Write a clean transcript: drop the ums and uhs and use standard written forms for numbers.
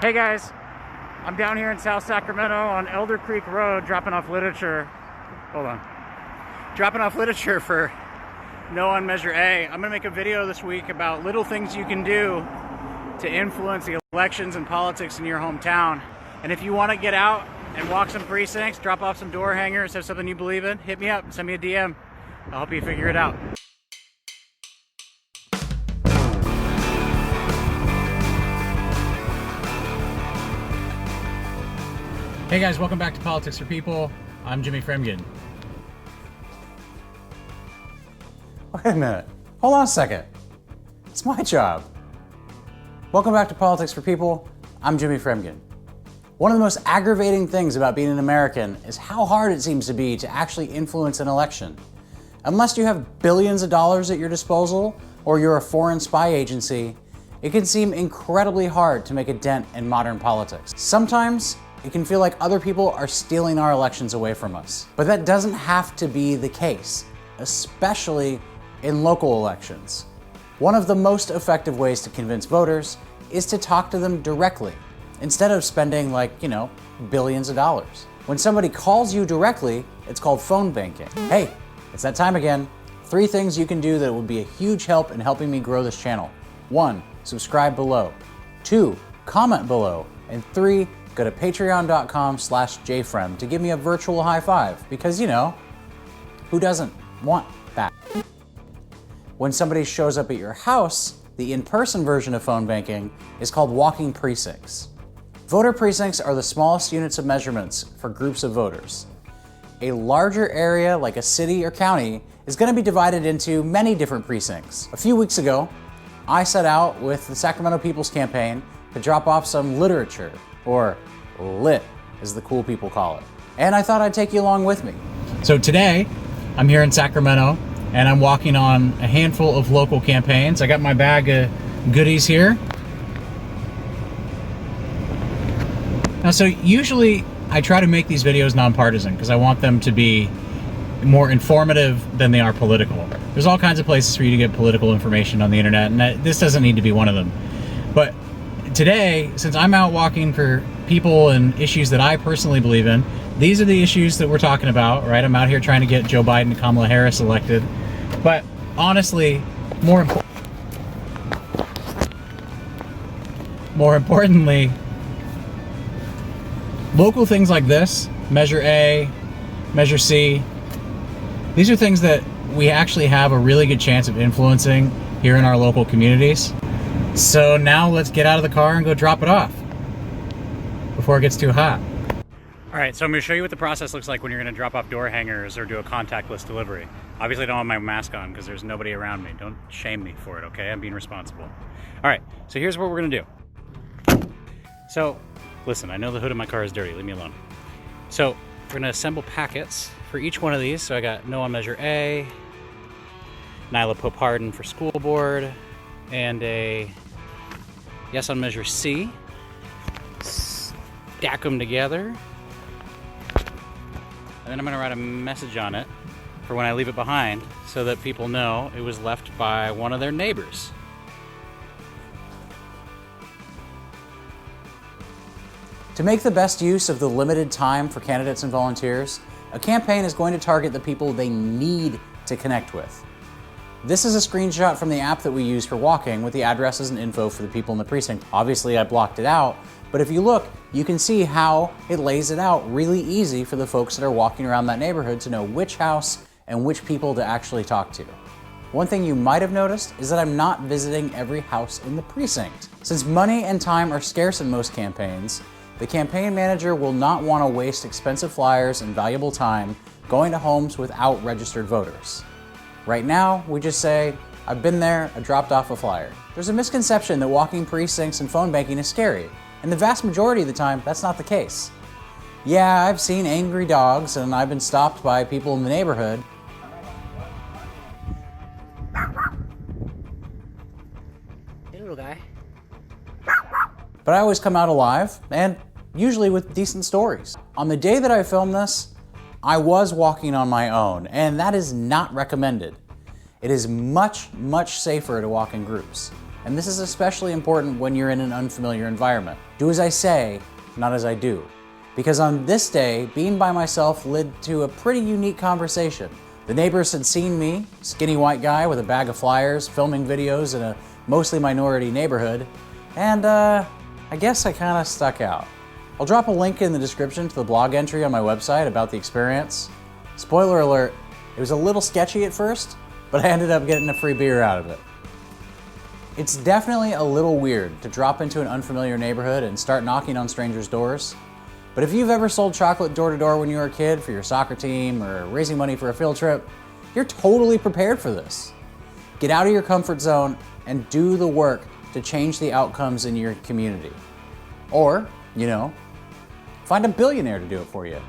Hey guys, I'm down here in South Sacramento on Elder Creek Road dropping off literature. Hold on. Dropping off literature for No on Measure A. I'm gonna make a video this week about little things you can do to influence the elections and politics in your hometown. And if you wanna get out and walk some precincts, drop off some door hangers, have something you believe in, hit me up, send me a DM. I'll help you figure it out. Hey guys, welcome back to Politics for People. I'm Jimmy Fremgen. Wait a minute. Hold on a second. It's my job. Welcome back to Politics for People. I'm Jimmy Fremgen. One of the most aggravating things about being an American is how hard it seems to be to actually influence an election. Unless you have billions of dollars at your disposal or you're a foreign spy agency, it can seem incredibly hard to make a dent in modern politics. Sometimes it can feel like other people are stealing our elections away from us. But that doesn't have to be the case, especially in local elections. One of the most effective ways to convince voters is to talk to them directly, instead of spending billions of dollars. When somebody calls you directly, it's called phone banking. Hey, it's that time again. 3 things you can do that would be a huge help in helping me grow this channel. 1, subscribe below. 2, comment below. And 3, go to patreon.com/jfrem to give me a virtual high five, because who doesn't want that? When somebody shows up at your house, the in-person version of phone banking is called walking precincts. Voter precincts are the smallest units of measurements for groups of voters. A larger area, like a city or county, is going to be divided into many different precincts. A few weeks ago, I set out with the Sacramento People's Campaign to drop off some literature, or lit, as the cool people call it. And I thought I'd take you along with me. So today, I'm here in Sacramento, and I'm walking on a handful of local campaigns. I got my bag of goodies here. Now, so usually I try to make these videos nonpartisan because I want them to be more informative than they are political. There's all kinds of places for you to get political information on the internet, and this doesn't need to be one of them. But today, since I'm out walking for people and issues that I personally believe in, these are the issues that we're talking about, right? I'm out here trying to get Joe Biden and Kamala Harris elected. But honestly, more importantly, local things like this, Measure A, Measure C, these are things that we actually have a really good chance of influencing here in our local communities. So now let's get out of the car and go drop it off before it gets too hot. All right, so I'm gonna show you what the process looks like when you're gonna drop off door hangers or do a contactless delivery. Obviously I don't have my mask on because there's nobody around me. Don't shame me for it, okay? I'm being responsible. All right, so here's what we're gonna do. So, listen, I know the hood of my car is dirty, leave me alone. So, we're gonna assemble packets for each one of these. So I got No on Measure A, Nyla Pope Hardin for school board, and a Yes on Measure C. Stack them together. And then I'm going to write a message on it for when I leave it behind so that people know it was left by one of their neighbors. To make the best use of the limited time for candidates and volunteers, a campaign is going to target the people they need to connect with. This is a screenshot from the app that we use for walking with the addresses and info for the people in the precinct. Obviously, I blocked it out, but if you look, you can see how it lays it out really easy for the folks that are walking around that neighborhood to know which house and which people to actually talk to. One thing you might have noticed is that I'm not visiting every house in the precinct. Since money and time are scarce in most campaigns, the campaign manager will not want to waste expensive flyers and valuable time going to homes without registered voters. Right now, we just say, I've been there, I dropped off a flyer. There's a misconception that walking precincts and phone banking is scary, and the vast majority of the time, that's not the case. Yeah, I've seen angry dogs, and I've been stopped by people in the neighborhood. Hey, little guy. But I always come out alive, and usually with decent stories. On the day that I filmed this, I was walking on my own, and that is not recommended. It is much, much safer to walk in groups. And this is especially important when you're in an unfamiliar environment. Do as I say, not as I do. Because on this day, being by myself led to a pretty unique conversation. The neighbors had seen me, skinny white guy with a bag of flyers, filming videos in a mostly minority neighborhood, and I guess I kind of stuck out. I'll drop a link in the description to the blog entry on my website about the experience. Spoiler alert, it was a little sketchy at first, but I ended up getting a free beer out of it. It's definitely a little weird to drop into an unfamiliar neighborhood and start knocking on strangers' doors. But if you've ever sold chocolate door to door when you were a kid for your soccer team or raising money for a field trip, you're totally prepared for this. Get out of your comfort zone and do the work to change the outcomes in your community. Or, find a billionaire to do it for you.